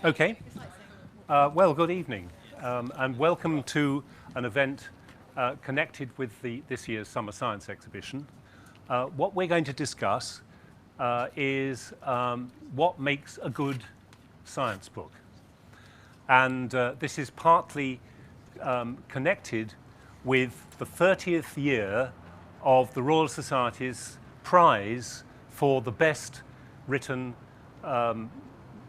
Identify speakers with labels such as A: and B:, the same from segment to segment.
A: Okay. Well, good evening, and welcome to an event connected with this year's Summer Science Exhibition. What we're going to discuss is what makes a good science book. And this is partly connected with the 30th year of the Royal Society's prize for the best written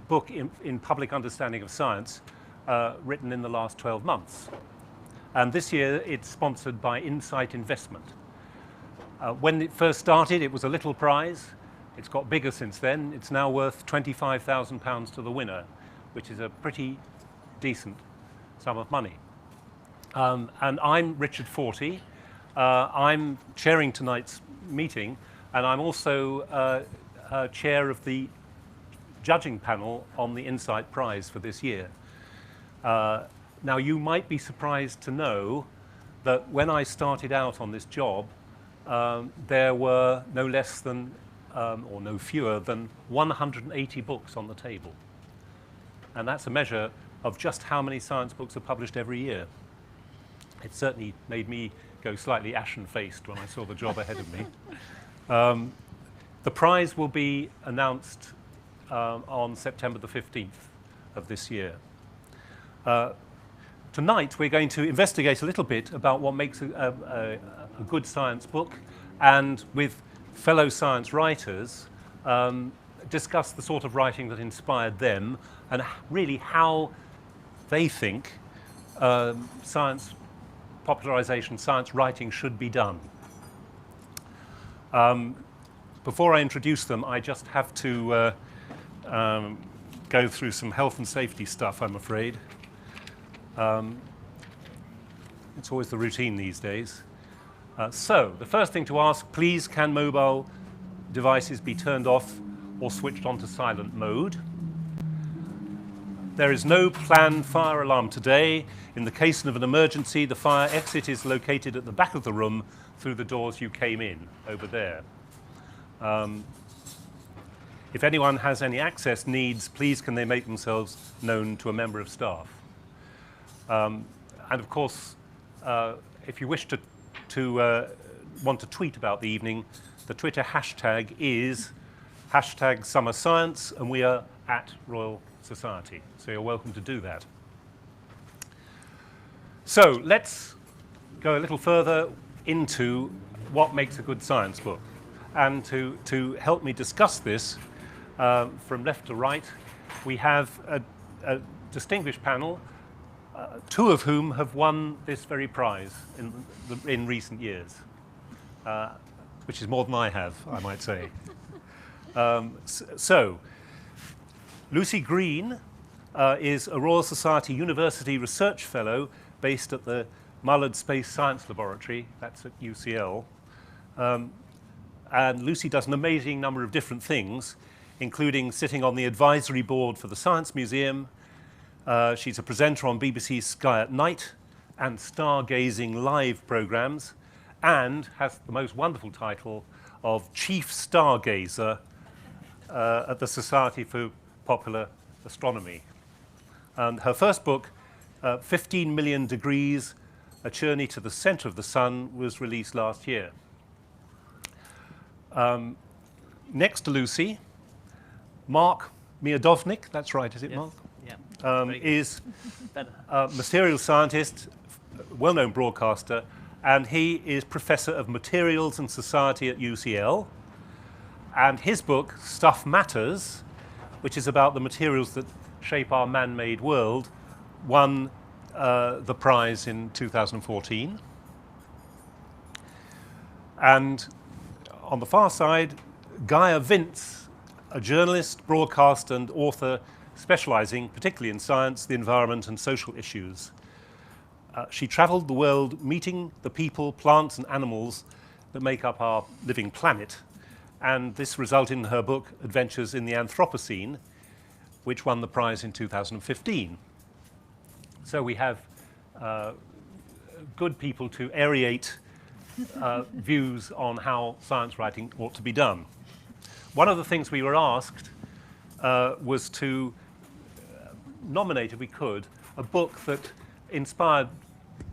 A: book in public understanding of science written in the last 12 months. And this year it's sponsored by Insight Investment. When it first started, it was a little prize. It's got bigger since then. It's now worth £25,000 to the winner, which is a pretty decent sum of money. And I'm Richard Fortey. I'm chairing tonight's meeting, and I'm also chair of the judging panel on the Insight Prize for this year. Now, you might be surprised to know that when I started out on this job, there were no less than, or no fewer than 180 books on the table. And that's a measure of just how many science books are published every year. It certainly made me go slightly ashen-faced when I saw the job ahead of me. The prize will be announced on September the 15th of this year. Tonight we're going to investigate a little bit about what makes a good science book, and with fellow science writers discuss the sort of writing that inspired them and really how they think science popularization, science writing should be done. Before I introduce them, I just have to go through some health and safety stuff, I'm afraid. It's always the routine these days. So, the first thing to ask, please can mobile devices be turned off or switched on to silent mode? There is no planned fire alarm today. In the case of an emergency, the fire exit is located at the back of the room through the doors you came in, over there. If anyone has any access needs, please can they make themselves known to a member of staff. And of course, if you wish to want to tweet about the evening, the Twitter hashtag is #SummerScience, and we are at Royal Society. So you're welcome to do that. So let's go a little further into what makes a good science book. And to help me discuss this, from left to right, we have a distinguished panel, two of whom have won this very prize in recent years, which is more than I have, I might say. So, Lucie Green is a Royal Society University Research Fellow based at the Mullard Space Science Laboratory, that's at UCL. And Lucie does an amazing number of different things, including sitting on the advisory board for the Science Museum. She's a presenter on BBC's Sky at Night and stargazing live programs, and has the most wonderful title of Chief Stargazer at the Society for Popular Astronomy. And her first book, 15 Million Degrees, A Journey to the Center of the Sun, was released last year. Next to Lucie, Mark Miodownik, that's right, is it, yes, Mark? Yeah. Is a materials scientist, well-known broadcaster, and he is Professor of Materials and Society at UCL. And his book, Stuff Matters, which is about the materials that shape our man-made world, won the prize in 2014. And on the far side, Gaia Vince, a journalist, broadcaster, and author specializing particularly in science, the environment, and social issues. She traveled the world meeting the people, plants, and animals that make up our living planet, and this resulted in her book, Adventures in the Anthropocene, which won the prize in 2015. So we have good people to aerate views on how science writing ought to be done. One of the things we were asked was to nominate, if we could, a book that inspired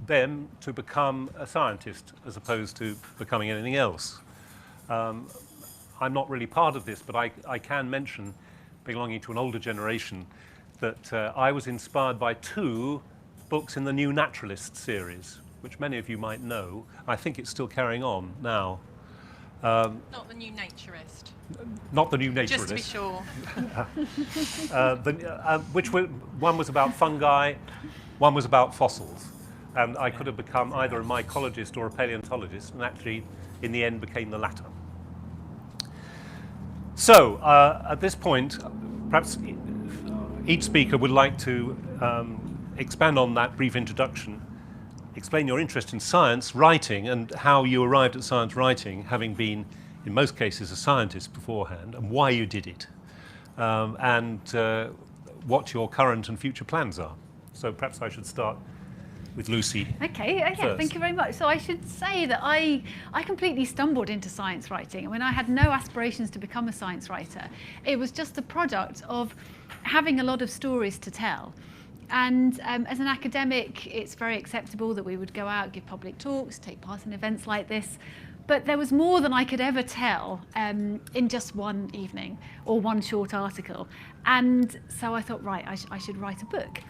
A: them to become a scientist as opposed to becoming anything else. I'm not really part of this, but I can mention, belonging to an older generation, that I was inspired by 2 books in the New Naturalist series, which many of you might know. I think it's still carrying on now.
B: Not the New Naturist.
A: Not the New Naturalist.
B: Just to be sure.
A: One was about fungi, one was about fossils. And I could have become either a mycologist or a paleontologist, and actually, in the end, became the latter. So, at this point, perhaps each speaker would like to expand on that brief introduction, explain your interest in science writing and how you arrived at science writing, having been, in most cases, a scientist beforehand, and why you did it, and what your current and future plans are. So perhaps I should start with Lucie.
C: Okay, thank you very much. So I should say that I completely stumbled into science writing. I mean, I had no aspirations to become a science writer. It was just the product of having a lot of stories to tell. And as an academic, it's very acceptable that we would go out, give public talks, take part in events like this. But there was more than I could ever tell in just one evening or one short article. And so I thought, right, I should write a book.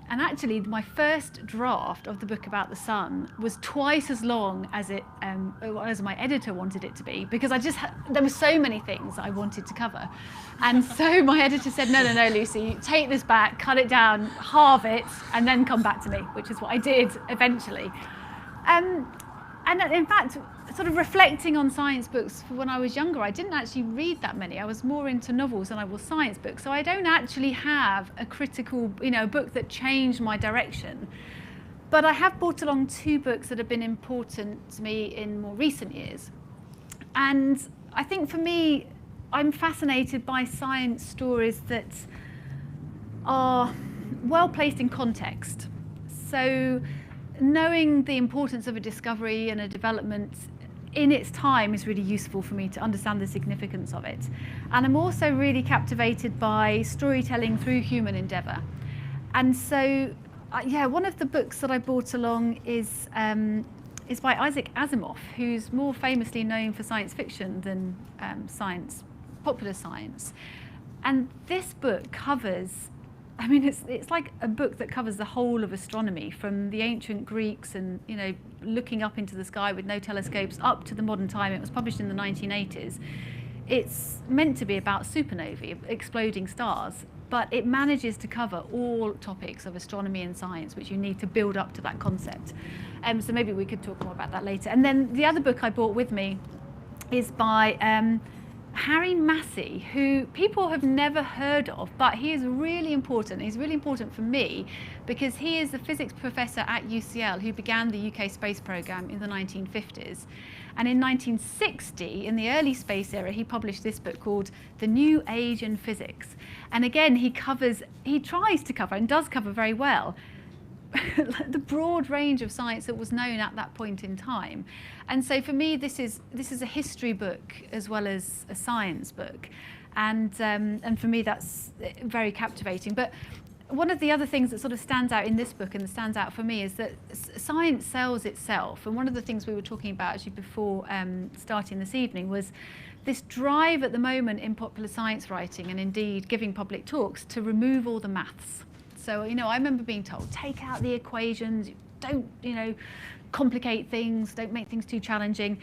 C: And actually, my first draft of the book about the sun was twice as long as as my editor wanted it to be, because there were so many things I wanted to cover. And so my editor said, no, Lucie, take this back, cut it down, halve it, and then come back to me, which is what I did eventually. And in fact, sort of reflecting on science books when I was younger, I didn't actually read that many. I was more into novels than I was science books. So I don't actually have a critical, book that changed my direction. But I have brought along 2 books that have been important to me in more recent years. And I think for me, I'm fascinated by science stories that are well placed in context. So knowing the importance of a discovery and a development in its time is really useful for me to understand the significance of it. And I'm also really captivated by storytelling through human endeavour. And so, one of the books that I brought along is by Isaac Asimov, who's more famously known for science fiction than popular science. And this book covers, it's like a book that covers the whole of astronomy, from the ancient Greeks and, looking up into the sky with no telescopes, up to the modern time. It was published in the 1980s. It's meant to be about supernovae, exploding stars, but it manages to cover all topics of astronomy and science, which you need to build up to that concept. So maybe we could talk more about that later. And then the other book I brought with me is by Harry Massey, who people have never heard of, but he is really important. He's really important for me because he is a physics professor at UCL who began the UK space programme in the 1950s. And in 1960, in the early space era, he published this book called The New Age in Physics. And again, he tries to cover, and does cover very well, the broad range of science that was known at that point in time. And so for me, this is a history book as well as a science book. And for me, that's very captivating. But one of the other things that sort of stands out in this book and stands out for me is that science sells itself. And one of the things we were talking about actually before starting this evening was this drive at the moment in popular science writing, and indeed giving public talks, to remove all the maths. So, I remember being told, take out the equations, don't, complicate things, don't make things too challenging.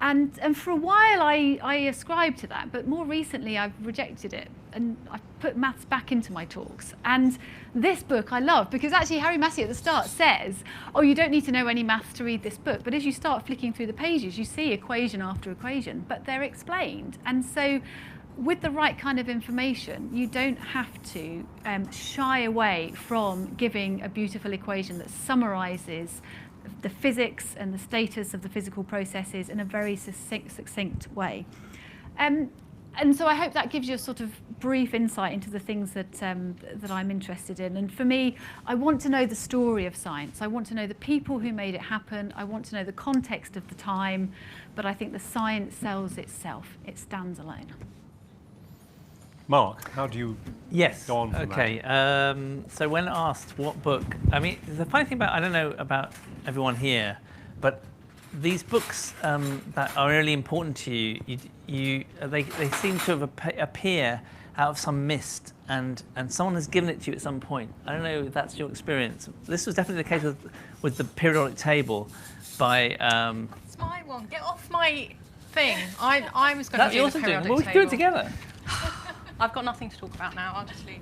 C: And for a while I ascribed to that, but more recently I've rejected it, and I've put maths back into my talks. And this book I love, because actually Harry Massey at the start says, oh, you don't need to know any maths to read this book, but as you start flicking through the pages, you see equation after equation, but they're explained. And so with the right kind of information, you don't have to shy away from giving a beautiful equation that summarises the physics and the status of the physical processes in a very succinct way. And so I hope that gives you a sort of brief insight into the things that I'm interested in. And for me, I want to know the story of science. I want to know the people who made it happen. I want to know the context of the time. But I think the science sells itself. It stands alone.
A: Mark, how do you
D: Yes.
A: go on from
D: okay. So when asked what book, I mean, the funny thing about, I don't know about everyone here, but these books that are really important to you, they seem to have appear out of some mist, and someone has given it to you at some point. I don't know if that's your experience. This was definitely the case with the periodic table by.
B: It's my one. Get off my thing. I was going to do the periodic
D: well, we
B: table.
D: can do it together.
B: I've got nothing to talk about now. I'll just leave.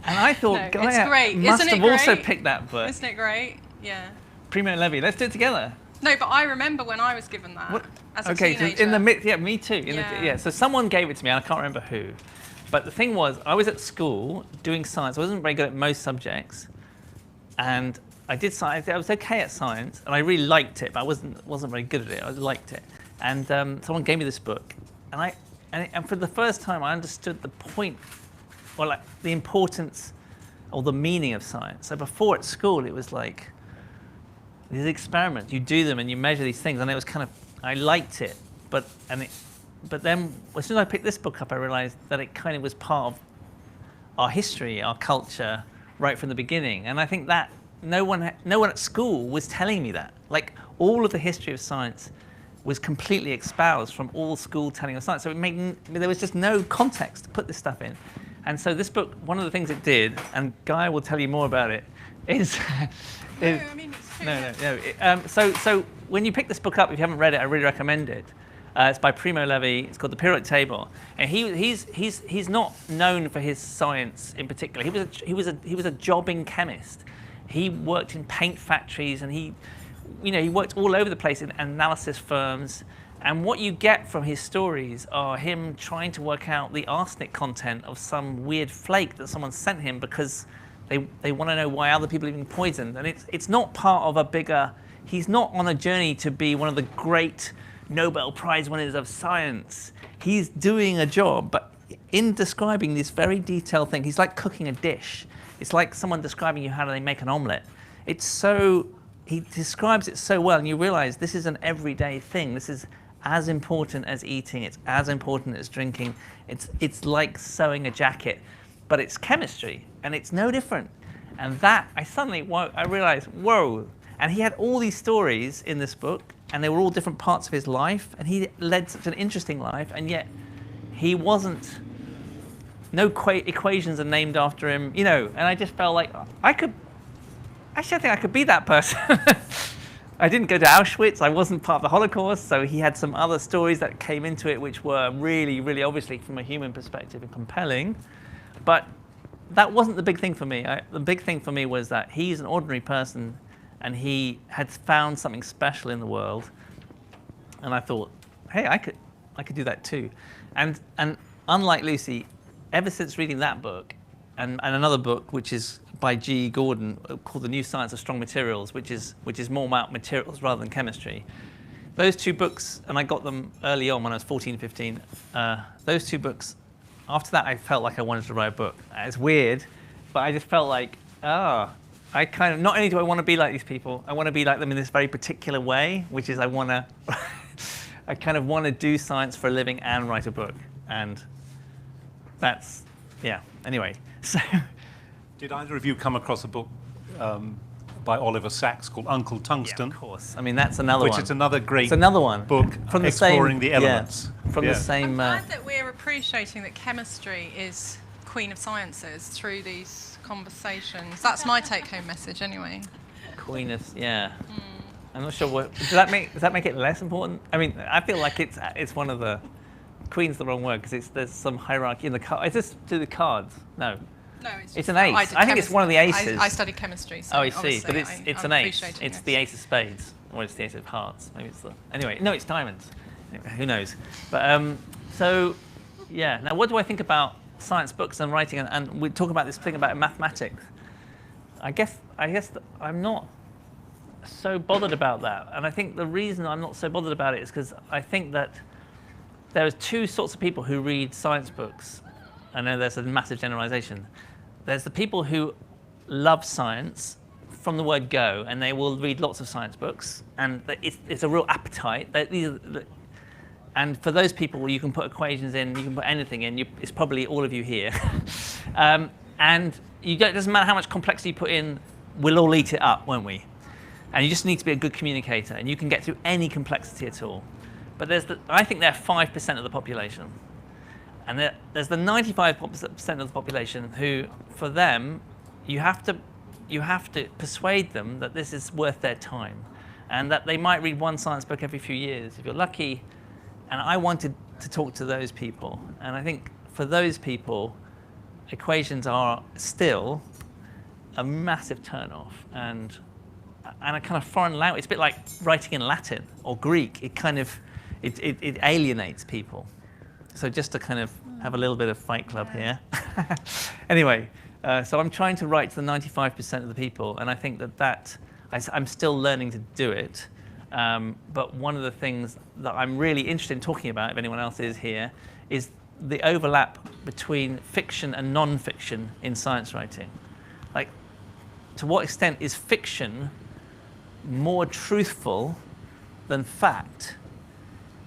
D: And I thought
B: No,
D: Gaia
B: it's great.
D: must
B: Isn't it
D: have also
B: great?
D: picked that book.
B: Isn't it great? Yeah.
D: Primo Levi. Let's do it together.
B: No, but I remember when I was given that as a teenager.
D: So in the mid, yeah, me too.
B: Yeah.
D: So someone gave it to me, and I can't remember who. But the thing was, I was at school doing science. I wasn't very good at most subjects, and I did science. I was okay at science, and I really liked it, but I wasn't very good at it. I liked it, and someone gave me this book, and for the first time, I understood the point, or like the importance, or the meaning of science. So before at school, it was like these experiments. You do them and you measure these things, and it was kind of, I liked it, but then as soon as I picked this book up, I realized that it kind of was part of our history, our culture, right from the beginning. And I think that no one at school was telling me that. Like, all of the history of science was completely espoused from all school telling of science. So there was just no context to put this stuff in. And so this book, one of the things it did, and Gaia will tell you more about it, is...
B: No, I mean, it's true.
D: No. So when you pick this book up, if you haven't read it, I really recommend it. It's by Primo Levi. It's called The Periodic Table, and he's not known for his science in particular. He was a jobbing chemist. He worked in paint factories, and he worked all over the place in analysis firms. And what you get from his stories are him trying to work out the arsenic content of some weird flake that someone sent him because they want to know why other people are being poisoned. And it's not part of a bigger. He's not on a journey to be one of the great Nobel Prize winners of science. He's doing a job, but in describing this very detailed thing, he's like cooking a dish. It's like someone describing you how do they make an omelette. He describes it so well, and you realize this is an everyday thing. This is as important as eating. It's as important as drinking. It's like sewing a jacket, but it's chemistry, and it's no different. And that, I realized, whoa. And he had all these stories in this book, and they were all different parts of his life, and he led such an interesting life, and yet he wasn't, no equations are named after him, and I just felt like I think I could be that person. I didn't go to Auschwitz, I wasn't part of the Holocaust, so he had some other stories that came into it which were really, really obviously from a human perspective and compelling, but that wasn't the big thing for me. The big thing for me was that he's an ordinary person, and he had found something special in the world, and I thought, hey, I could do that too. And unlike Lucy, ever since reading that book and another book which is by G. Gordon called The New Science of Strong Materials, which is more about materials rather than chemistry, those two books, and I got them early on when I was 14, 15, those two books, after that I felt like I wanted to write a book. It's weird, but I just felt like, I kind of, not only do I want to be like these people, I want to be like them in this very particular way, which is I kind of want to do science for a living and write a book. And that's, yeah, anyway. So,
A: did either of you come across a book by Oliver Sacks called Uncle Tungsten?
D: Yeah, of course. I mean, that's another one.
A: Which is another great
D: it's another one.
A: book
D: from the
A: exploring
D: same,
A: the elements.
D: Yeah, from the same...
B: I'm glad that we're appreciating that chemistry is queen of sciences through these conversations. That's my take-home message, anyway.
D: Queen of, yeah. I'm not sure what. Does that make it less important? I mean, I feel like it's one of the. Queen's the wrong word because there's some hierarchy in the card. Is this to the cards? No.
B: No,
D: it's an ace. I think it's one of the aces.
B: I studied chemistry. So
D: I see, but it's an ace. It's the ace of spades, or it's the ace of hearts. Maybe it's the. Anyway, no, it's diamonds. Who knows? But so, yeah. Now, what do I think about science books and writing? And we talk about this thing about mathematics. I guess that I'm not so bothered about that, and I think the reason I'm not so bothered about it is because I think that there are two sorts of people who read science books. I know there's a massive generalization. There's the people who love science from the word go, and they will read lots of science books, and it's a real appetite. And for those people, you can put equations in, you can put anything in. It's probably all of you here. And it doesn't matter how much complexity you put in, we'll all eat it up, won't we? And you just need to be a good communicator, and you can get through any complexity at all. But I think they're 5% of the population. And there's the 95% of the population who, for them, you have to persuade them that this is worth their time, and that they might read one science book every few years, if you're lucky. And I wanted to talk to those people. And I think for those people, equations are still a massive turn-off and a kind of foreign language. It's a bit like writing in Latin or Greek. It alienates people. So just to kind of have a little bit of Fight Club here. Anyway, so I'm trying to write to the 95% of the people, and I think I'm still learning to do it. But one of the things that I'm really interested in talking about, if anyone else is here, is the overlap between fiction and non-fiction in science writing. Like, to what extent is fiction more truthful than fact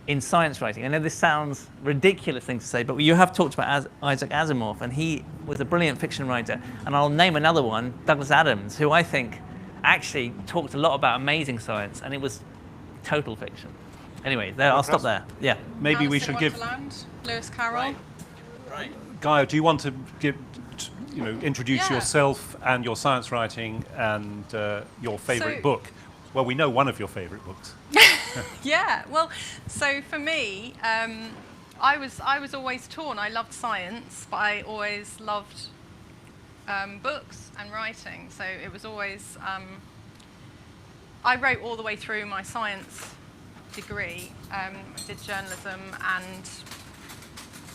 D: in science writing? I know this sounds a ridiculous thing to say, but you have talked about Isaac Asimov, and he was a brilliant fiction writer. And I'll name another one, Douglas Adams, who I think actually talked a lot about amazing science, and it was total fiction. Anyway, I'll stop there. Yeah.
A: Maybe we
B: Alice in
A: should give
B: Wonderland, Lewis Carroll.
D: Right.
A: Gaia. Do you want to introduce
B: Yeah.
A: yourself and your science writing and your favourite book? Well, we know one of your favourite books.
B: Yeah, well, so for me, I was always torn. I loved science, but I always loved books and writing. So it was always, I wrote all the way through my science degree. I did journalism, and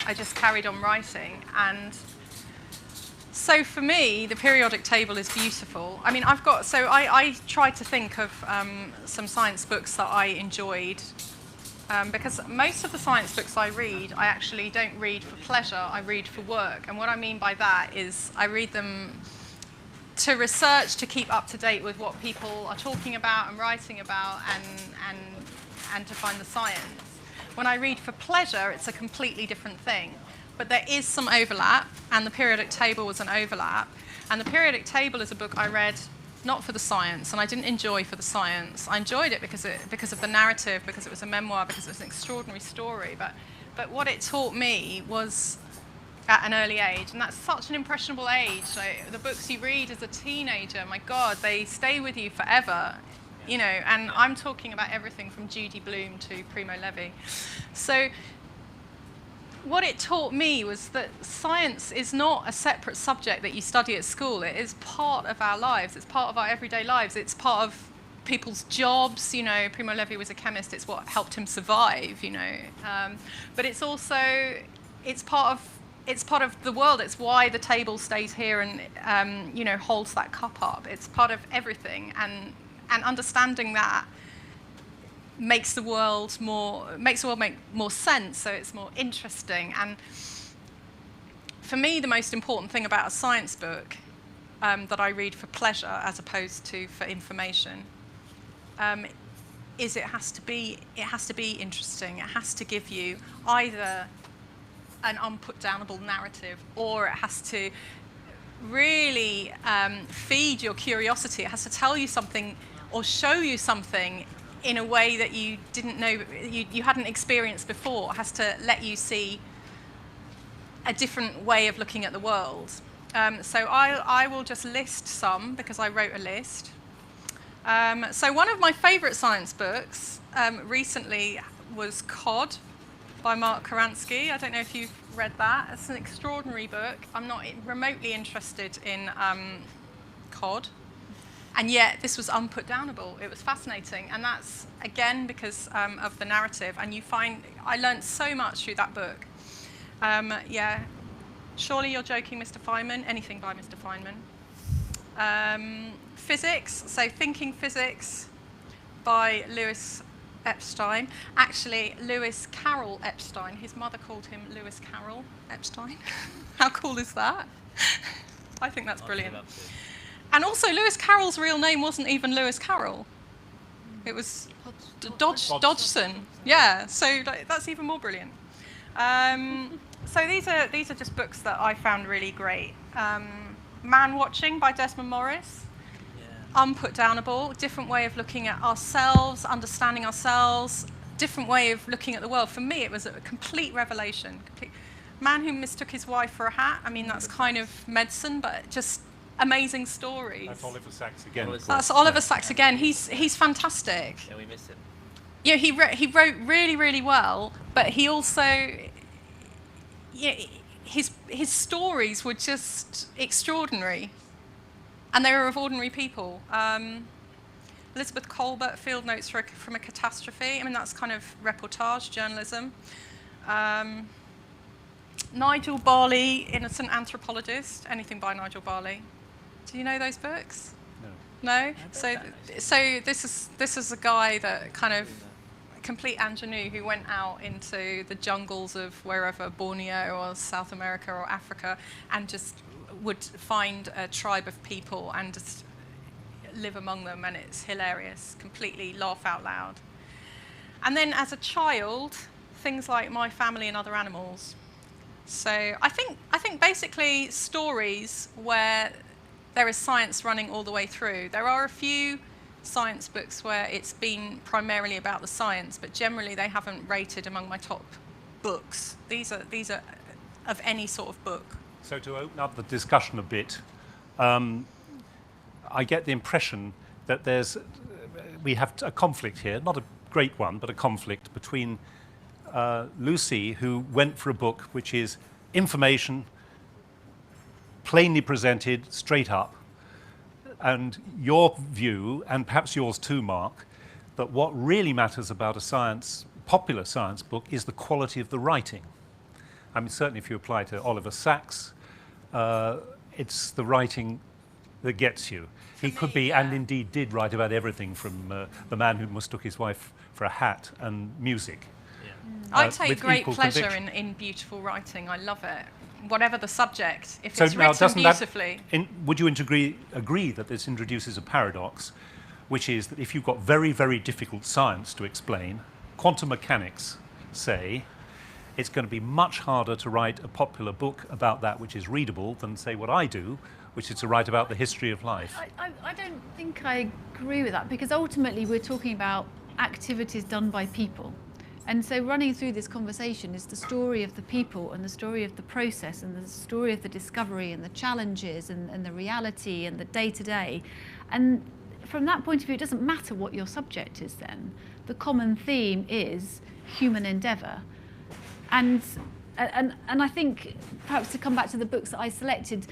B: I just carried on writing. And so for me, the periodic table is beautiful. I mean, I tried to think of some science books that I enjoyed, because most of the science books I read, I actually don't read for pleasure, I read for work. And what I mean by that is I read them to research, to keep up to date with what people are talking about and writing about, and to find the science. When I read for pleasure, it's a completely different thing. But there is some overlap, and the periodic table was an overlap. And the periodic table is a book I read not for the science, and I didn't enjoy for the science. I enjoyed it because of the narrative, because it was a memoir, because it was an extraordinary story. But what it taught me was at an early age, and that's such an impressionable age. Like, the books you read as a teenager, my God, they stay with you forever. You know, and I'm talking about everything from Judy Blume to Primo Levi. So what it taught me was that science is not a separate subject that you study at school. It is part of our lives. It's part of our everyday lives. It's part of people's jobs. You know, Primo Levi was a chemist. It's what helped him survive, you know. But it's also, it's part of the world. It's why the table stays here and, you know, holds that cup up. It's part of everything. And understanding that makes the world make more sense, so it's more interesting. And for me, the most important thing about a science book that I read for pleasure as opposed to for information is it has to be interesting. It has to give you either an unputdownable narrative, or it has to really feed your curiosity. It has to tell you something or show you something in a way that you didn't know, you hadn't experienced before. It has to let you see a different way of looking at the world. So I will just list some, because I wrote a list. So one of my favourite science books recently was Cod by Mark Karansky. I don't know if you've read that. It's an extraordinary book. I'm not remotely interested in Cod. And yet, this was unputdownable. It was fascinating. And that's, again, because of the narrative. And I learned so much through that book. Yeah. Surely You're Joking, Mr. Feynman. Anything by Mr. Feynman. Physics. So Thinking Physics by Lewis Epstein. Actually, Lewis Carroll Epstein. His mother called him Lewis Carroll Epstein. How cool is that? I think that's brilliant. And also, Lewis Carroll's real name wasn't even Lewis Carroll. It was Dodgson. Yeah, so like, that's even more brilliant. So these are just books that I found really great. Man Watching by Desmond Morris. Yeah. Unputdownable, different way of looking at ourselves, understanding ourselves, different way of looking at the world. For me, it was a complete revelation. Man Who Mistook His Wife for a Hat. I mean, that's kind of medicine, but just amazing stories.
A: That's Oliver Sacks again.
B: That's Oliver Sacks again. He's fantastic.
D: Yeah, we missed him.
B: Yeah, he wrote really, really well, but he also, yeah, his stories were just extraordinary, and they were of ordinary people. Elizabeth Colbert, Field Notes from a Catastrophe. I mean, that's kind of reportage journalism. Nigel Barley, Innocent Anthropologist. Anything by Nigel Barley. Do you know those books? No. No? So this is a guy that kind of complete ingenue who went out into the jungles of wherever, Borneo or South America or Africa, and just would find a tribe of people and just live among them, and it's hilarious, completely laugh out loud. And then as a child, things like My Family and Other Animals. So I think basically stories where there is science running all the way through. There are a few science books where it's been primarily about the science, but generally they haven't rated among my top books. These are of any sort of book.
A: So to open up the discussion a bit, I get the impression that we have a conflict here, not a great one, but a conflict between Lucie, who went for a book which is information, plainly presented, straight up, and your view, and perhaps yours too, Mark, that what really matters about a popular science book is the quality of the writing. I mean, certainly if you apply to Oliver Sacks, it's the writing that gets you. He could be, and indeed did, write about everything from The Man Who Mistook His Wife for a Hat and music.
B: I take great pleasure in beautiful writing. I love it. Whatever the subject, if it's written beautifully.
A: Would you agree that this introduces a paradox, which is that if you've got very, very difficult science to explain, quantum mechanics, say, it's going to be much harder to write a popular book about that which is readable than, say, what I do, which is to write about the history of life?
C: I don't think I agree with that, because ultimately we're talking about activities done by people. And so running through this conversation is the story of the people and the story of the process and the story of the discovery and the challenges and the reality and the day-to-day. And from that point of view, it doesn't matter what your subject is then. The common theme is human endeavour. And I think, perhaps to come back to the books that I selected,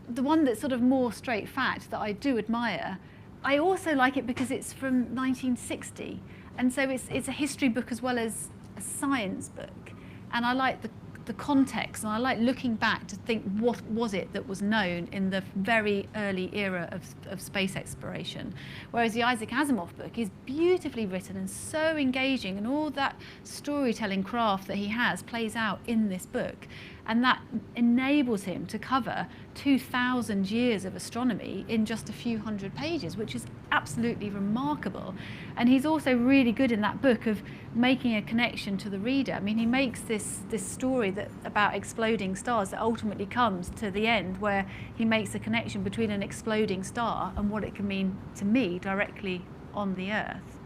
C: the one that's sort of more straight fact that I do admire, I also like it because it's from 1960. And so it's a history book as well as a science book. And I like the context, and I like looking back to think what was it that was known in the very early era of space exploration. Whereas the Isaac Asimov book is beautifully written and so engaging, and all that storytelling craft that he has plays out in this book. And that enables him to cover 2,000 years of astronomy in just a few hundred pages, which is absolutely remarkable. And he's also really good in that book of making a connection to the reader. I mean, he makes this story about exploding stars that ultimately comes to the end, where he makes a connection between an exploding star and what it can mean to me directly on the Earth.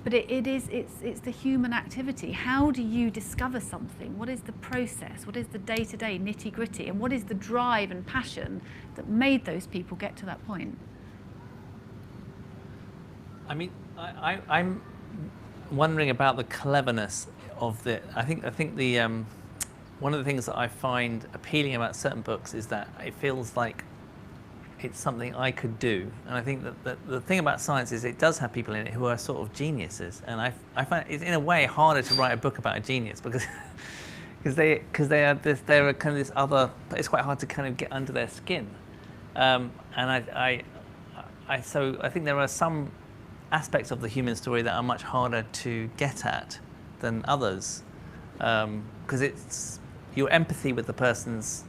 C: But it's the human activity. How do you discover something? What is the process? What is the day-to-day nitty-gritty? And what is the drive and passion that made those people get to that point?
D: I mean, I'm wondering about the cleverness of the. I think the one of the things that I find appealing about certain books is that it feels like it's something I could do. And I think that the thing about science is it does have people in it who are sort of geniuses. And I find it's in a way harder to write a book about a genius because they're kind of this other. It's quite hard to kind of get under their skin. And so I think there are some aspects of the human story that are much harder to get at than others, because it's your empathy with the person's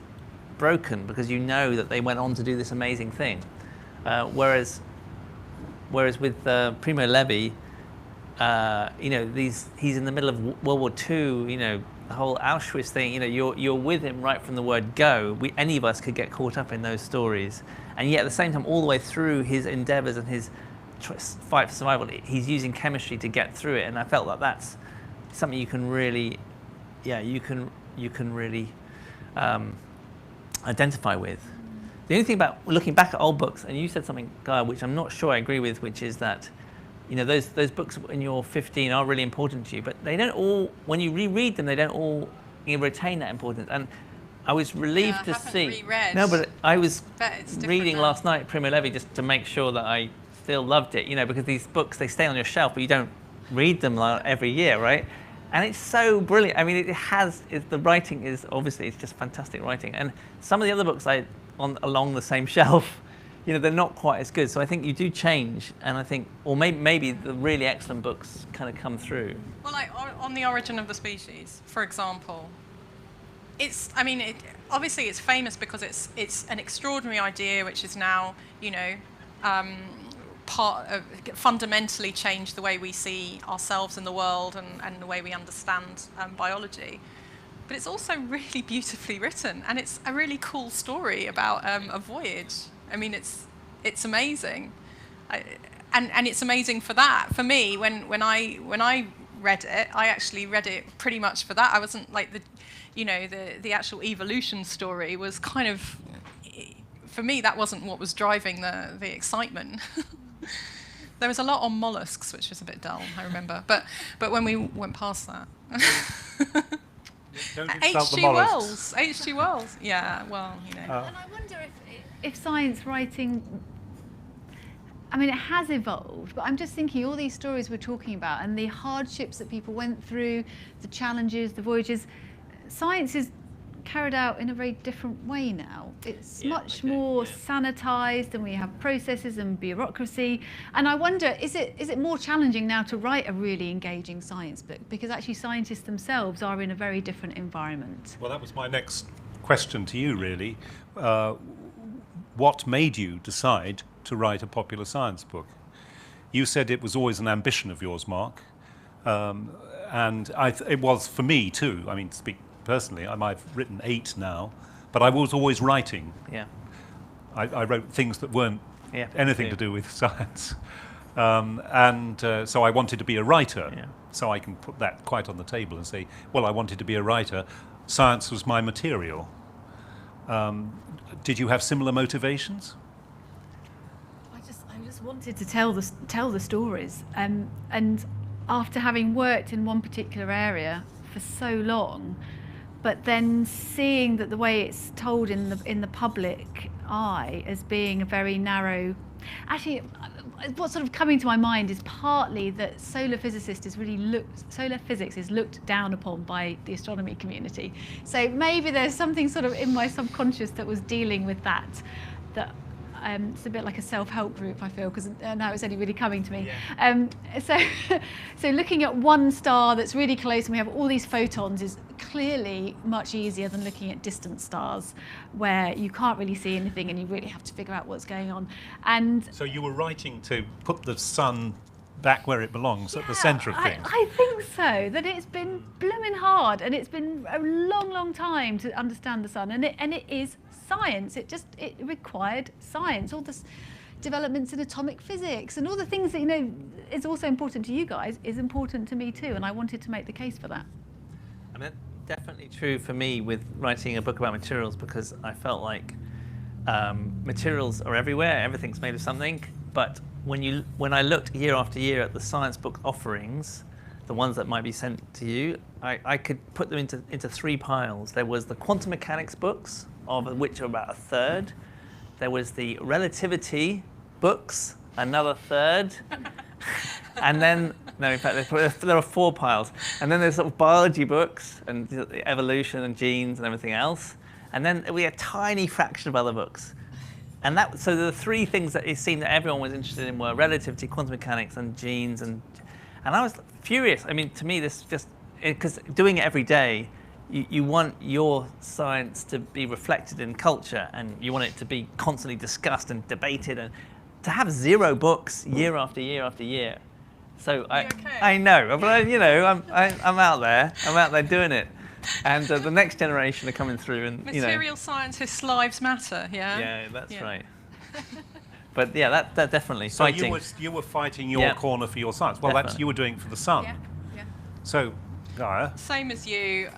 D: broken because you know that they went on to do this amazing thing, whereas Whereas with Primo Levi, you know, he's in the middle of World War II, you know, the whole Auschwitz thing, you know, you're with him right from the word go. Any of us could get caught up in those stories. And yet at the same time, all the way through his endeavors and his fight for survival, he's using chemistry to get through it. And I felt that that's something you can really, you can really identify with. The only thing about looking back at old books, and you said something, Gaia, which I'm not sure I agree with, which is that, you know, those books when you're 15 are really important to you, but they don't all, when you reread them, they don't all retain that importance. And I was relieved to see.
B: Reread.
D: No, but I was reading
B: now.
D: last night Primo Levi just to make sure that I still loved it, you know, because these books, they stay on your shelf, but you don't read them every year, right? And it's so brilliant. I mean, the writing is obviously, it's just fantastic writing. And some of the other books along the same shelf, you know, they're not quite as good. So I think you do change, and I think, or maybe the really excellent books kind of come through.
B: Well, like on The Origin of the Species, for example, obviously it's famous because it's an extraordinary idea which is now, you know, fundamentally changed the way we see ourselves in the world and the way we understand biology. But it's also really beautifully written, and it's a really cool story about a voyage. I mean, it's amazing, and it's amazing for that. For me, when I read it, I actually read it pretty much for that. I wasn't like the actual evolution story was kind of, for me, that wasn't what was driving the excitement. There was a lot on mollusks, which was a bit dull, I remember. But when we went past that. H.G. Wells. H.G. Wells. Yeah, well, you know.
C: And I wonder if science writing, I mean, it has evolved, but I'm just thinking all these stories we're talking about and the hardships that people went through, the challenges, the voyages, science is carried out in a very different way now. It's much more sanitized, and we have processes and bureaucracy. And I wonder, is it more challenging now to write a really engaging science book? Because actually scientists themselves are in a very different environment.
A: Well, that was my next question to you, really. What made you decide to write a popular science book? You said it was always an ambition of yours, Mark. And it was for me too. I mean, to speak personally, I've written 8 now, but I was always writing.
D: Yeah.
A: I wrote things that weren't anything to do with science. So I wanted to be a writer. Yeah. So I can put that quite on the table and say, well, I wanted to be a writer. Science was my material. Did you have similar motivations?
C: I just wanted to tell the stories. And after having worked in one particular area for so long, but then seeing that the way it's told in the public eye as being a very narrow, actually, what's sort of coming to my mind is partly that solar physics is looked down upon by the astronomy community. So maybe there's something sort of in my subconscious that was dealing with that. It's a bit like a self-help group, I feel, because now it's only really coming to me. Yeah. So looking at one star that's really close and we have all these photons is clearly much easier than looking at distant stars where you can't really see anything and you really have to figure out what's going on. And so
A: you were writing to put the sun back where it belongs, at the centre of things.
C: I think so, that it's been blooming hard and it's been a long, long time to understand the sun, and it is science. It required science, all this developments in atomic physics and all the things that, you know, is also important to you guys is important to me too, and I wanted to make the case for that.
D: I mean, definitely true for me with writing a book about materials, because I felt like materials are everywhere, everything's made of something, but when I looked year after year at the science book offerings, the ones that might be sent to you, I could put them into 3 piles. There was the quantum mechanics books, of which are about 1/3. There was the relativity books, another 1/3. And then, no, in fact, there are 4 piles. And then there's sort of biology books and evolution and genes and everything else. And then we had a tiny fraction of other books. And so the 3 things that it seemed that everyone was interested in were relativity, quantum mechanics, and genes. And I was furious. I mean, to me, this just, because doing it every day, you want your science to be reflected in culture, and you want it to be constantly discussed and debated. to have 0 books year after year after year. So
B: okay?
D: I know, but I'm out there. I'm out there doing it, and the next generation are coming through, and
B: Material scientists' lives matter. Yeah.
D: Yeah, that's right. But yeah, that definitely
A: So
D: fighting.
A: you were fighting your corner for your science. Well,
D: Definitely.
A: you were doing it for the Sun.
B: Yeah.
A: So, Gaia,
B: Same as you,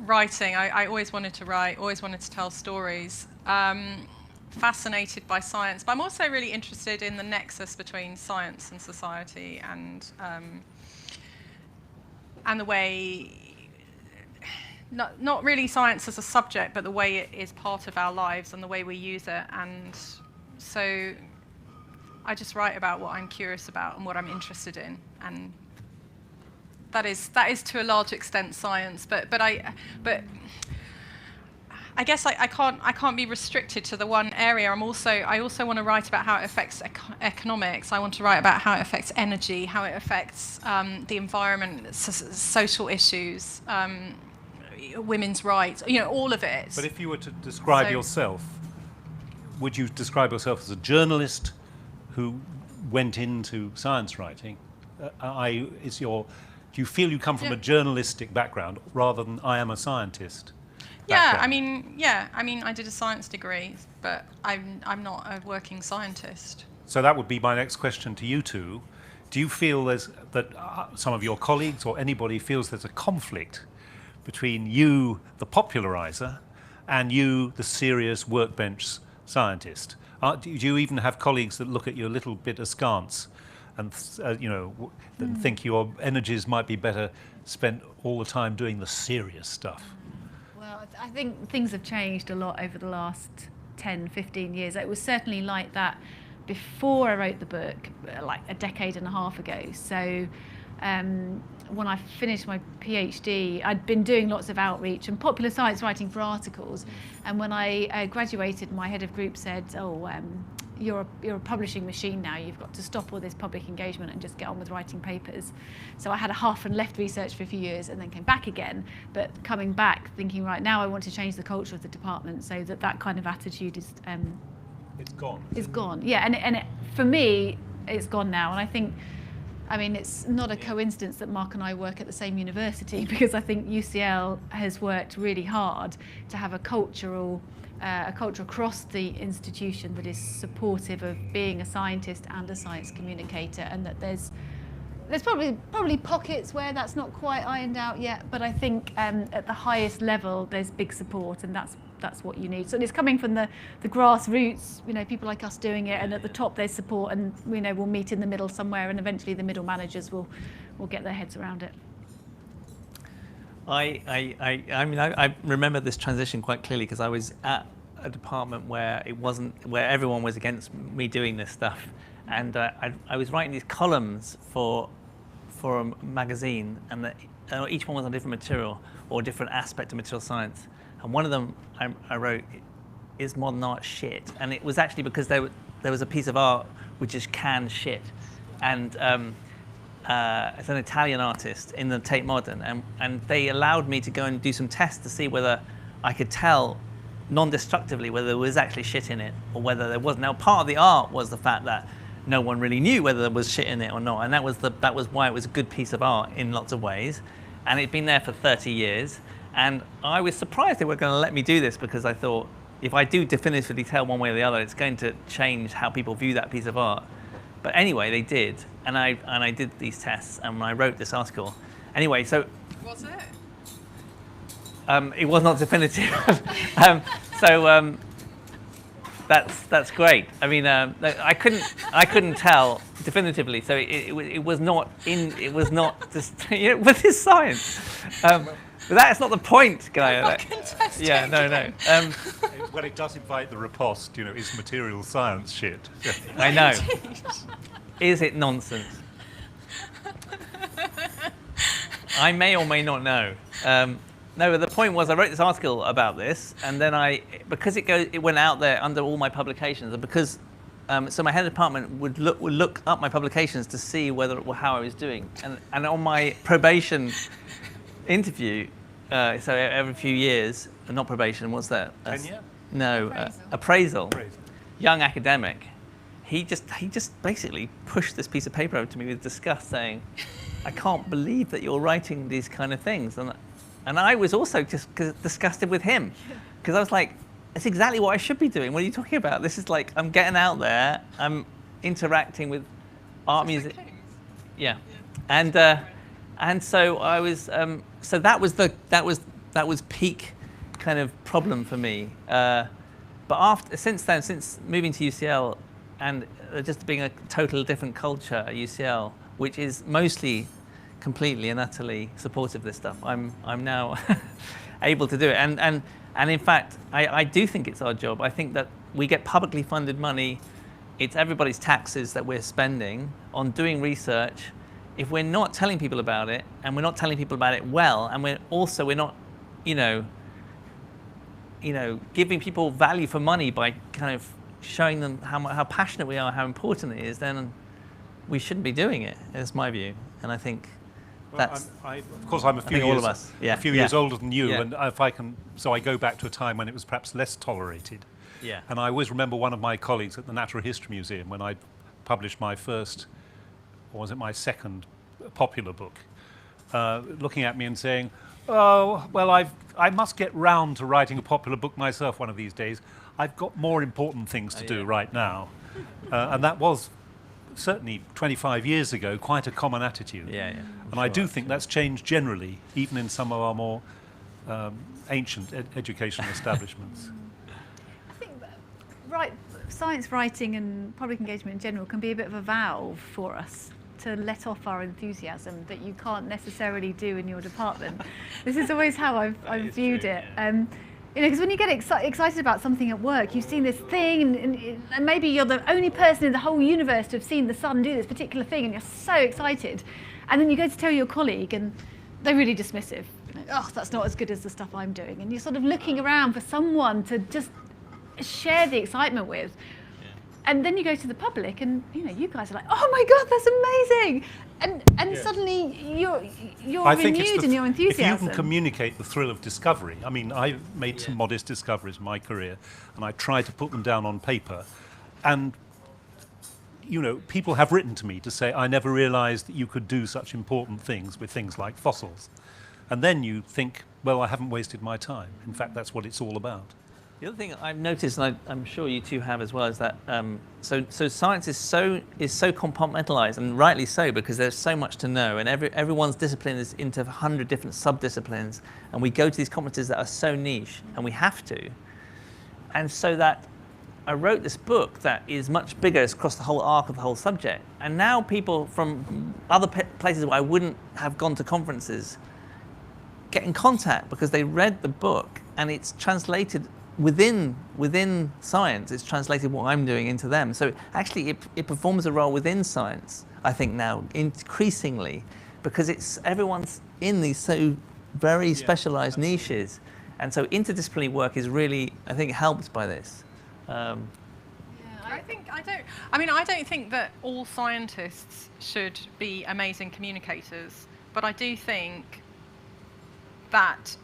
B: writing. I always wanted to write, always wanted to tell stories. Fascinated by science, but I'm also really interested in the nexus between science and society, and the way, not really science as a subject, but the way it is part of our lives and the way we use it. And so I just write about what I'm curious about and what I'm interested in, and that is to a large extent science. But I guess I can't be restricted to the one area. I also want to write about how it affects economics. I want to write about how it affects energy, how it affects the environment, social issues, women's rights. All of it.
A: but if you were to describe yourself, would you describe yourself as a journalist who went into science writing? Do you feel you come from a journalistic background rather than I am a scientist?
B: Yeah, I mean, I did a science degree, but I'm not a working scientist.
A: So that would be my next question to you two. Do you feel that some of your colleagues or anybody feels there's a conflict between you, the popularizer, and you, the serious workbench scientist? Do you even have colleagues that look at you a little bit askance and that think your energies might be better spent all the time doing the serious stuff?
C: Well, I think things have changed a lot over the last 10, 15 years. It was certainly like that before I wrote the book, like a decade and a half ago. So when I finished my PhD, I'd been doing lots of outreach and popular science writing for articles. And when I graduated, my head of group said, you're a publishing machine now. You've got to stop all this public engagement and just get on with writing papers. So I had a half and left research for a few years and then came back again. But coming back, thinking, right, now I want to change the culture of the department so that kind of attitude is
A: It's gone.
C: It's gone. Yeah, and for me, it's gone now. And I think, it's not a coincidence that Mark and I work at the same university, because I think UCL has worked really hard to have a culture across the institution that is supportive of being a scientist and a science communicator, and that there's probably pockets where that's not quite ironed out yet, but I think at the highest level there's big support, and that's what you need. So it's coming from the grassroots, people like us doing it, and at the top there's support, and we'll meet in the middle somewhere, and eventually the middle managers will get their heads around it.
D: I remember this transition quite clearly, because I was at a department where everyone was against me doing this stuff, and I was writing these columns for a magazine, and each one was on different material or different aspect of material science. And one of them I wrote, "Is modern art shit?" And it was actually because there was a piece of art which is canned shit, and it's an Italian artist in the Tate Modern, and they allowed me to go and do some tests to see whether I could tell non-destructively whether there was actually shit in it or whether there wasn't. Now, part of the art was the fact that no one really knew whether there was shit in it or not, and that was why it was a good piece of art in lots of ways, and it'd been there for 30 years. And I was surprised they were going to let me do this, because I thought, if I do definitively tell one way or the other, it's going to change how people view that piece of art. But anyway, they did, and I did these tests, and I wrote this article. Anyway, so
B: Was it?
D: it was not definitive. That's great. I couldn't tell definitively. So it was not just with this science. But that's not the point, Gaia. Yeah, no.
A: Well, it does invite the riposte. Is material science shit?
D: I know. Is it nonsense? I may or may not know. No, but the point was, I wrote this article about this, and then because it went out there under all my publications, and because so my head of department would look up my publications to see how I was doing, and on my probation interview, so every few years, not probation, what's that?
A: Tenure?
D: No, appraisal. Young academic. he just basically pushed this piece of paper over to me with disgust, saying, "I can't believe that you're writing these kind of things." And I was also just disgusted with him, because I was like, "It's exactly what I should be doing. What are you talking about? This is like, I'm getting out there, I'm interacting with art, music." Yeah. And so I was, so that was peak kind of problem for me. But since then, since moving to UCL, and just being a totally different culture at UCL, which is mostly completely and utterly supportive of this stuff, I'm now able to do it. And in fact, I do think it's our job. I think that we get publicly funded money. It's everybody's taxes that we're spending on doing research. If we're not telling people about it, and we're not telling people about it well, and we're not, giving people value for money by kind of showing them how passionate we are, how important it is, then we shouldn't be doing it. That's my view, and I think that's.
A: Of course, I'm a few years older than you, and if I can, so I go back to a time when it was perhaps less tolerated.
D: Yeah.
A: And I always remember one of my colleagues at the Natural History Museum, when I published my first, or was it my second, popular book, looking at me and saying, "Oh, well, I must get round to writing a popular book myself one of these days. I've got more important things to do right now." And that was certainly 25 years ago quite a common attitude. And I do think that's changed generally, even in some of our more ancient educational establishments.
C: I think science writing and public engagement in general can be a bit of a valve for us to let off our enthusiasm that you can't necessarily do in your department. This is always how I've viewed it. Because when you get excited about something at work, you've seen this thing, and maybe you're the only person in the whole universe to have seen the sun do this particular thing, and you're so excited. And then you go to tell your colleague, and they're really dismissive. "Oh, that's not as good as the stuff I'm doing." And you're sort of looking around for someone to just share the excitement with. And then you go to the public, and you guys are like, "Oh my God, that's amazing!" And suddenly you're renewed in your enthusiasm.
A: If you can communicate the thrill of discovery. I mean, I made some modest discoveries in my career, and I tried to put them down on paper. And people have written to me to say, "I never realised that you could do such important things with things like fossils." And then you think, well, I haven't wasted my time. In fact, that's what it's all about.
D: The other thing I've noticed, and I'm sure you two have as well, is that so science is so compartmentalized, and rightly so, because there's so much to know, and everyone's discipline is into 100 different sub-disciplines, and we go to these conferences that are so niche, and we have to. And so that I wrote this book that is much bigger, it's across the whole arc of the whole subject, and now people from other places where I wouldn't have gone to conferences get in contact because they read the book, and it's translated within science. It's translated what I'm doing into them. So actually it performs a role within science, I think now, increasingly, because everyone's in these so very specialized niches. And so interdisciplinary work is really, I think, helped by this.
B: I don't think that all scientists should be amazing communicators, but I do think that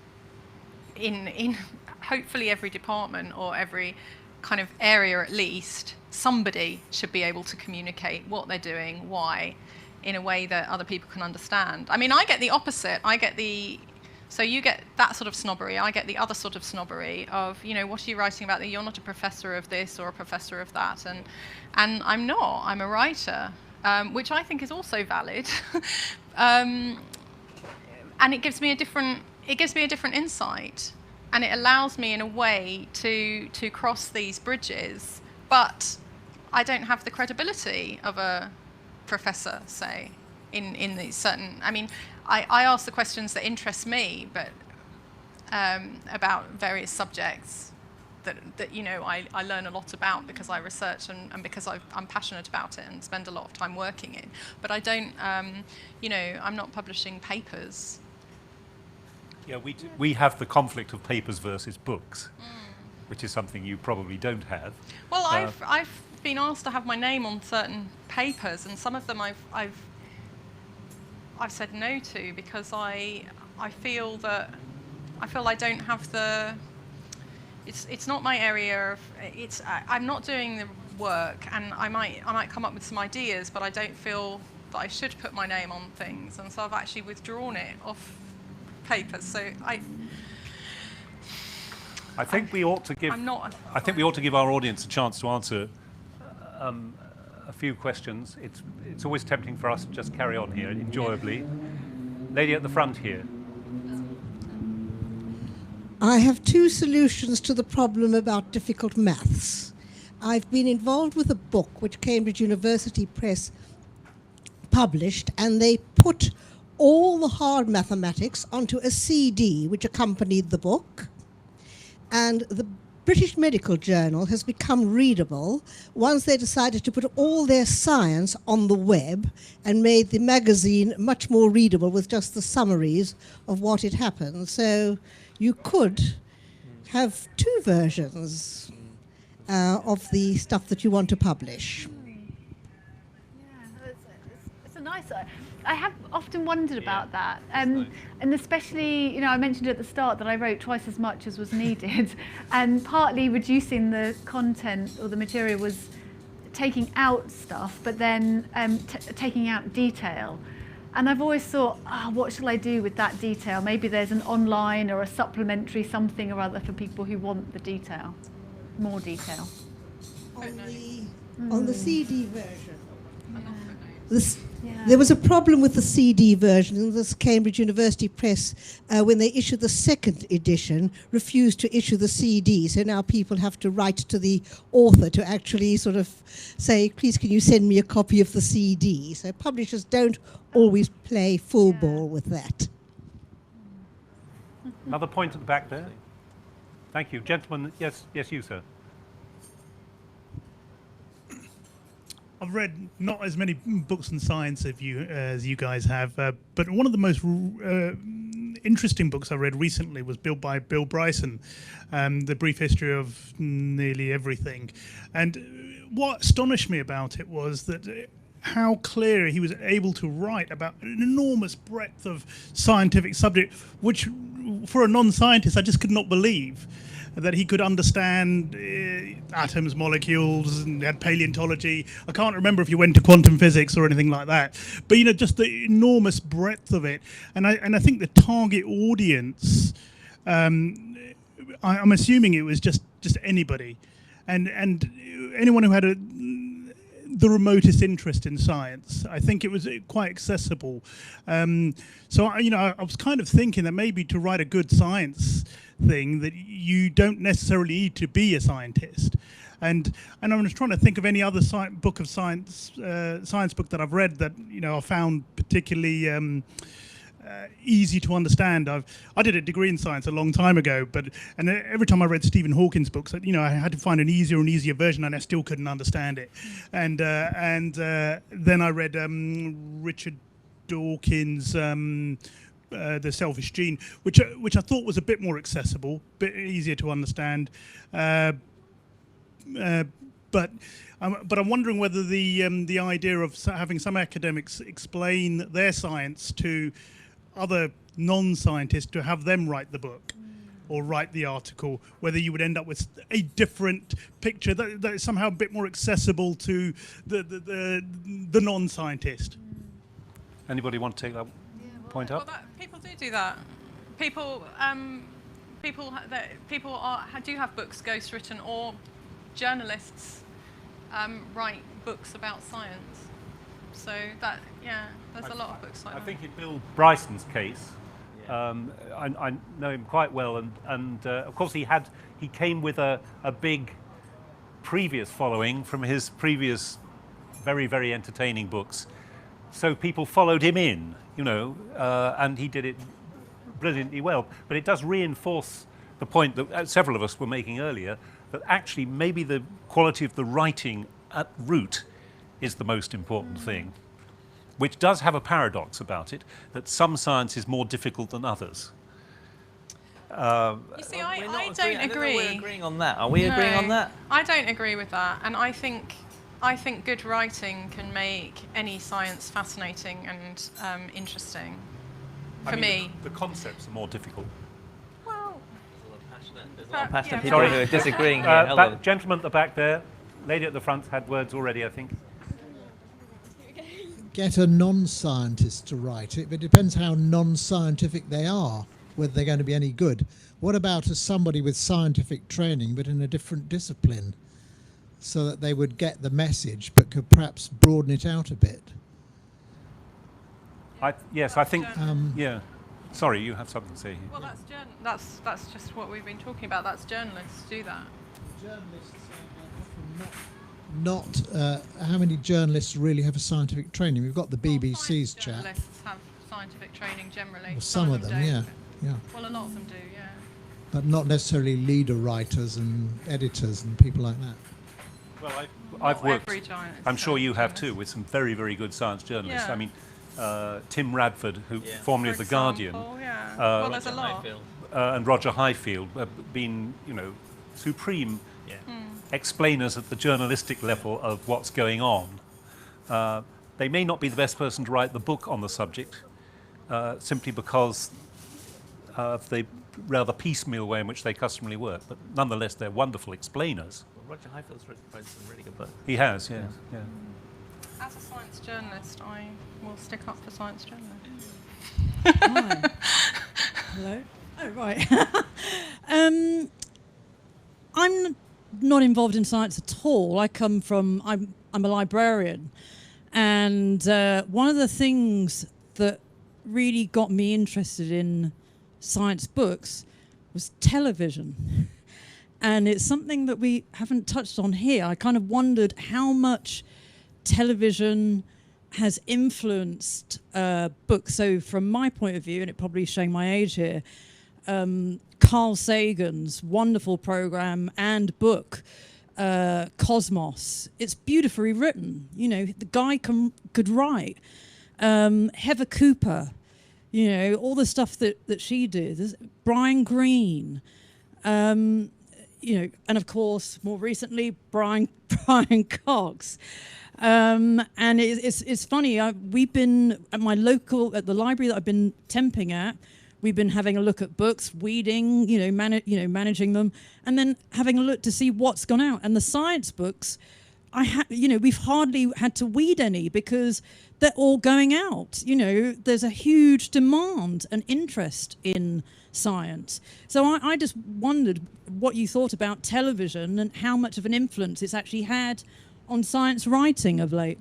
B: in hopefully every department, or every kind of area at least, somebody should be able to communicate what they're doing, why, in a way that other people can understand. I mean, I get the opposite. So you get that sort of snobbery, I get the other sort of snobbery of, what are you writing about? That you're not a professor of this or a professor of that. And I'm not, I'm a writer, which I think is also valid. And it gives me a different insight. And it allows me, in a way, to cross these bridges, but I don't have the credibility of a professor, say, in these certain. I mean, I ask the questions that interest me, but about various subjects that I learn a lot about because I research and because I'm passionate about it and spend a lot of time working in. But I don't, I'm not publishing papers.
A: Yeah, we have the conflict of papers versus books, which is something you probably don't have.
B: Well, I've been asked to have my name on certain papers, and some of them I've said no to because I feel I don't have the. It's not my area of. I'm not doing work, and I might come up with some ideas, but I don't feel that I should put my name on things, and so I've actually withdrawn it off papers. So
A: I think we ought to give. I think we ought to give our audience a chance to answer a few questions. It's always tempting for us to just carry on here enjoyably. Lady at the front here.
E: I have two solutions to the problem about difficult maths. I've been involved with a book which Cambridge University Press published, and they put all the hard mathematics onto a CD which accompanied the book. And the British Medical Journal has become readable once they decided to put all their science on the web and made the magazine much more readable with just the summaries of what had happened. So you could have two versions of the stuff that you want to publish.
C: Yeah, it's a nice. I have often wondered about that, and especially, I mentioned at the start that I wrote twice as much as was needed, and partly reducing the content or the material was taking out stuff, but then taking out detail. And I've always thought, what shall I do with that detail? Maybe there's an online or a supplementary something or other for people who want the detail, more detail.
E: On the CD version. There was a problem with the CD version, and this Cambridge University Press, when they issued the second edition, refused to issue the CD. So now people have to write to the author to actually sort of say, please can you send me a copy of the CD? So publishers don't always play full ball with that.
A: Another point at the back there. Thank you. Gentlemen, yes, you, sir.
F: I've read not as many books on science as you guys have, but one of the most interesting books I read recently was by Bill Bryson, The Brief History of Nearly Everything. And what astonished me about it was that how clear he was able to write about an enormous breadth of scientific subject, which for a non-scientist I just could not believe. That he could understand atoms, molecules, and had paleontology. I can't remember if he went to quantum physics or anything like that. But just the enormous breadth of it, and I think the target audience. I'm assuming it was just anybody, and anyone who had the remotest interest in science. I think it was quite accessible. So I was kind of thinking that maybe to write a good science thing that you don't necessarily need to be a scientist, and I'm just trying to think of any other book of science book that I've read that I found particularly easy to understand. I did a degree in science a long time ago, and every time I read Stephen Hawking's books, I had to find an easier and easier version, and I still couldn't understand it. And then I read Richard Dawkins' The Selfish Gene, which I thought was a bit more accessible, a bit easier to understand. But I'm wondering whether the idea of having some academics explain their science to other non-scientists, to have them write the book or write the article, whether you would end up with a different picture that is somehow a bit more accessible to the non-scientist.
A: Anybody want to take that point up?
B: Well, people do that. People do have books ghostwritten, or journalists write books about science. So there's a lot of books like that.
A: I think in Bill Bryson's case, I know him quite well, and of course he came with a big previous following from his previous very, very entertaining books. So people followed him in, and he did it brilliantly well. But it does reinforce the point that several of us were making earlier, that actually maybe the quality of the writing at root is the most important thing, which does have a paradox about it, that some science is more difficult than others.
B: You see, I don't agree.
D: We're agreeing on that. Are we agreeing on that?
B: I don't agree with that, and I think good writing can make any science fascinating and interesting. For me,
A: the concepts are more difficult.
B: Well,
D: there's a lot of passionate people who are disagreeing here.
A: Gentleman at the back there, lady at the front had words already, I think.
G: Get a non-scientist to write it, but it depends how non-scientific they are, whether they're going to be any good. What about somebody with scientific training but in a different discipline, so that they would get the message but could perhaps broaden it out a bit?
A: Yes, I think, yeah. Sorry, you have something to say here.
B: Well, that's just what we've been talking about. That's journalists do that.
G: Journalists not how many journalists really have a scientific training? We've got the BBC's chap.
B: Journalists have scientific training generally.
G: Well, some of them,
B: don't.
G: yeah.
B: Well, a lot of them do, yeah.
G: But not necessarily leader writers and editors and people like that.
A: Well, I've worked,
B: every journalist,
A: I'm sure you have
B: journalist.
A: too, with some very, very good science journalists.
B: Yeah.
A: I mean, Tim Radford, who formerly of
B: For
A: The Guardian,
B: example, yeah. Well, there's a lot.
A: and Roger Highfield have been, supreme explainers at the journalistic level of what's going on. They may not be the best person to write the book on the subject, simply because of the rather piecemeal way in which they customarily work, but nonetheless they're wonderful explainers.
D: Well, Roger Highfield's written some really good books.
A: He has, yes. Yeah.
B: As a science journalist, I will stick up for science journalists.
H: Hi. Hello. Oh, right. I'm not involved in science at all. I'm a librarian, and one of the things that really got me interested in science books was television. And it's something that we haven't touched on here. I kind of wondered how much television has influenced books. So from my point of view, and it probably is showing my age here, Carl Sagan's wonderful program and book, Cosmos. It's beautifully written. You know, the guy could write. Heather Cooper, you know, all the stuff that she did. There's Brian Greene, you know, and of course, more recently, Brian Cox. And it's funny. We've been at at the library that I've been temping at. We've been having a look at books, weeding, managing them, and then having a look to see what's gone out. And the science books, we've hardly had to weed any because they're all going out. You know, there's a huge demand and interest in science. So I just wondered what you thought about television and how much of an influence it's actually had on science writing of late.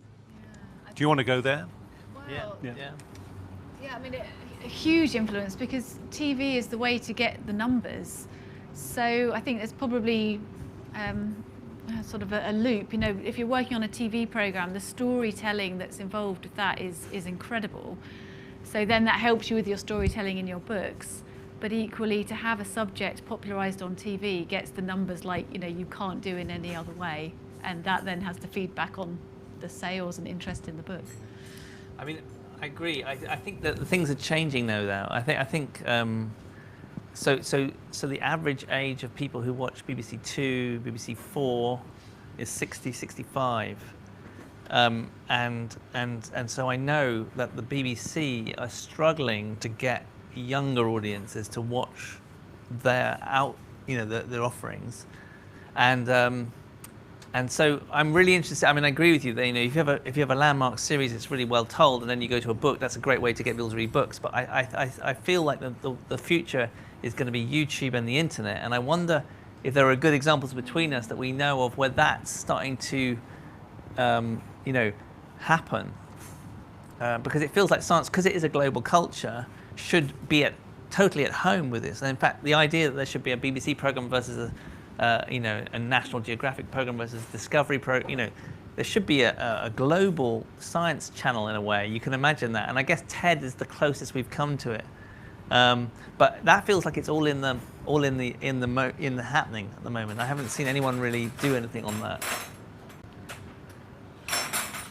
A: Do you want to go there?
C: Well,
D: Yeah.
C: I mean, a huge influence because TV is the way to get the numbers. So I think there's probably sort of a loop. You know, if you're working on a TV program, the storytelling that's involved with that is incredible. So then that helps you with your storytelling in your books. But equally, to have a subject popularised on TV gets the numbers like, you can't do in any other way. And that then has to feed back on the sales and interest in the book.
D: I mean, I agree. I think that the things are changing though. I think so the average age of people who watch BBC Two, BBC Four is 60, 65. And so I know that the BBC are struggling to get younger audiences to watch their offerings, and so I'm really interested. I mean, I agree with you that if you have a landmark series, it's really well told, and then you go to a book, that's a great way to get people to read books. But I feel like the future is going to be YouTube and the internet, and I wonder if there are good examples between us that we know of where that's starting to happen, because it feels like science, because it is a global culture, should be totally at home with this. And in fact, the idea that there should be a BBC program versus a National Geographic program versus Discovery program, there should be a global science channel in a way. You can imagine that, and I guess TED is the closest we've come to it. But that feels like it's all in the happening at the moment. I haven't seen anyone really do anything on that.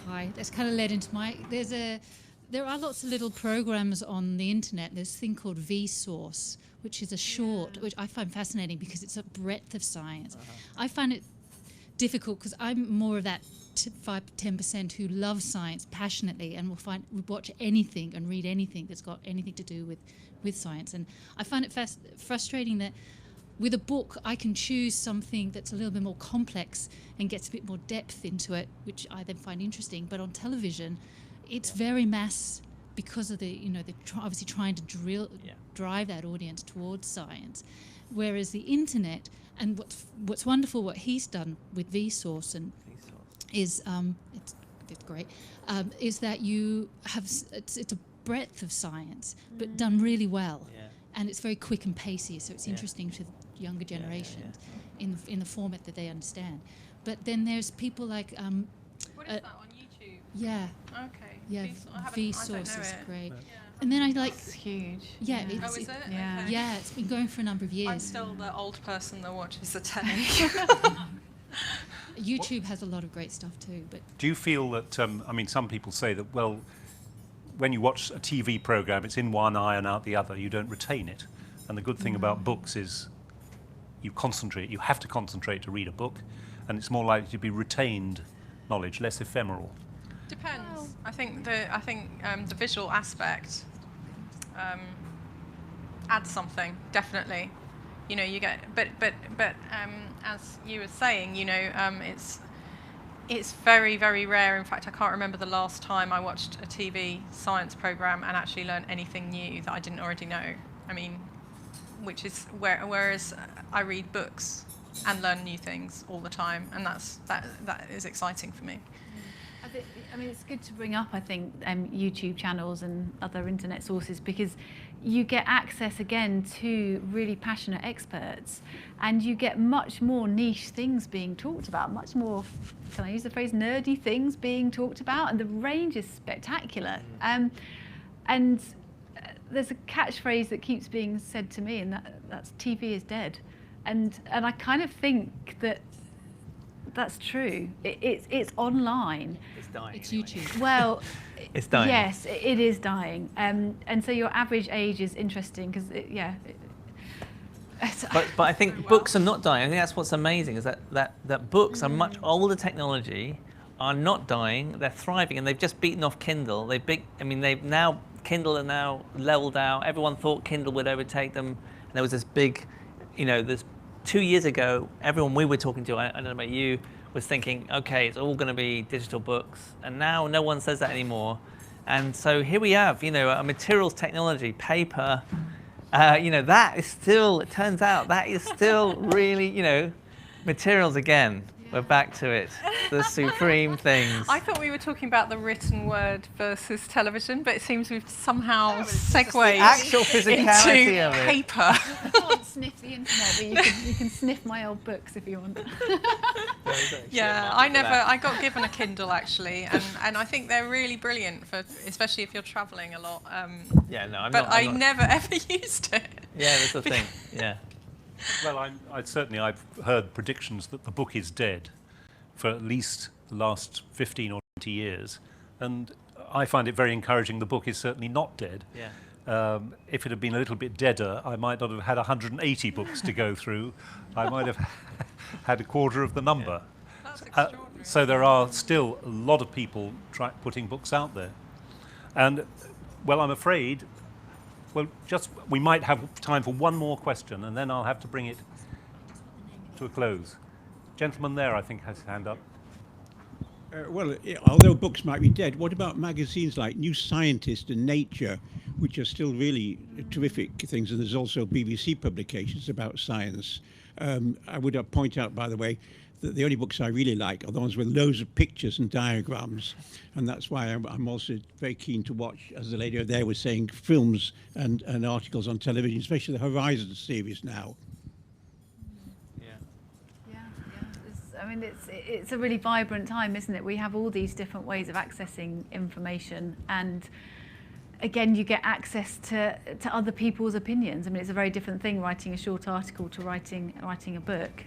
I: Hi, that's kind of led into there are lots of little programs on the internet. There's a thing called Vsauce, which is a short, which I find fascinating because it's a breadth of science. I find it difficult because I'm more of that 5-10% who love science passionately and will watch anything and read anything that's got anything to do with science. And I find it frustrating that with a book, I can choose something that's a little bit more complex and gets a bit more depth into it, which I then find interesting. But on television, it's very mass because of the, they're obviously trying to drive that audience towards science. Whereas the internet, and what's wonderful, what he's done with Vsauce and is it's great, is that you have it's a breadth of science, but done really well. Yeah. And it's very quick and pacey, so it's interesting to the younger generations in the format that they understand. But then there's people like
B: what is that on YouTube?
I: Yeah.
B: Okay.
I: Yeah, Vsauce is great.
B: Yeah.
I: And then I like
C: It's huge.
I: Yeah.
B: Oh, is it?
C: Yeah.
B: Okay.
I: Yeah, it's been going for a number of years.
B: I'm still the old person that watches the telly.
I: YouTube has a lot of great stuff too, but
A: Do you feel that, some people say that, well, when you watch a TV program, it's in one eye and out the other, you don't retain it. And the good thing about books is you concentrate, you have to concentrate to read a book, and it's more likely to be retained knowledge, less ephemeral.
B: Depends. I think the visual aspect adds something, definitely. You get, but as you were saying, it's very, very rare. In fact, I can't remember the last time I watched a TV science program and actually learned anything new that I didn't already know. Which is whereas I read books and learn new things all the time, and that is exciting for me.
C: It's good to bring up, I think, YouTube channels and other internet sources, because you get access again to really passionate experts, and you get much more niche things being talked about, much more, can I use the phrase, nerdy things being talked about, and the range is spectacular. And there's a catchphrase that keeps being said to me, and that's TV is dead. And I kind of think that's true. It's online.
D: It's dying.
I: it's
D: anyway.
I: YouTube.
C: Well,
D: It's dying.
C: yes, it is dying. And so your average age is interesting because,
D: But I think books are not dying. I think that's what's amazing, is that books are much older technology, are not dying. They're thriving, and they've just beaten off Kindle. Kindle are now leveled out. Everyone thought Kindle would overtake them. And there was this big, this 2 years ago, everyone we were talking to, I don't know about you, was thinking, okay, it's all going to be digital books. And now no one says that anymore. And so here we have, a materials technology, paper, that is still, it turns out, that is still really, materials again. We're back to it, the supreme things.
B: I thought we were talking about the written word versus television, but it seems we've somehow segued
D: actual physicality
B: into
D: of it.
B: paper.
C: I can't sniff the internet, but you can sniff my old books if you want.
B: Yeah, I got given a Kindle actually, and I think they're really brilliant for, especially if you're travelling a lot. I never ever used it.
D: Yeah, that's the thing. Yeah.
A: Well, I've heard predictions that the book is dead for at least the last 15 or 20 years, and I find it very encouraging the book is certainly not dead.
D: Yeah.
A: If it had been a little bit deader, I might not have had 180 books to go through. I might have had a quarter of the number.
B: That's extraordinary.
A: So there are still a lot of people putting books out there. And, well, I'm afraid, we might have time for one more question, and then I'll have to bring it to a close. Gentleman there, I think, has his hand up.
J: Although books might be dead, what about magazines like New Scientist and Nature, which are still really terrific things? And there's also BBC publications about science. I would point out, by the way, that the only books I really like are the ones with loads of pictures and diagrams, and that's why I'm also very keen to watch, as the lady there was saying, films and articles on television, especially the Horizon series now.
C: It's a really vibrant time, isn't it? We have all these different ways of accessing information, and again, you get access to other people's opinions. It's a very different thing writing a short article to writing a book.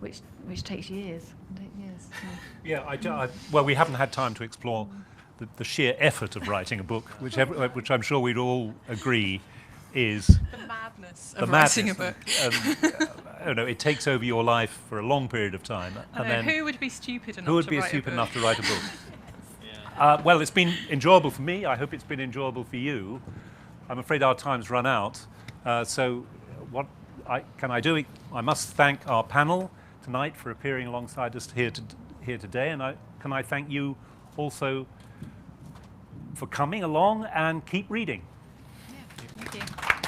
C: Which takes years.
A: Yeah, well, we haven't had time to explore the sheer effort of writing a book, which I'm sure we'd all agree is
B: The madness of writing a book.
A: It takes over your life for a long period of time.
B: Then who would be stupid enough
A: to write a book? Well, it's been enjoyable for me. I hope it's been enjoyable for you. I'm afraid our time's run out. So I must thank our panel tonight for appearing alongside us here today, and can I thank you also for coming along, and keep reading.
C: Yeah, thank you.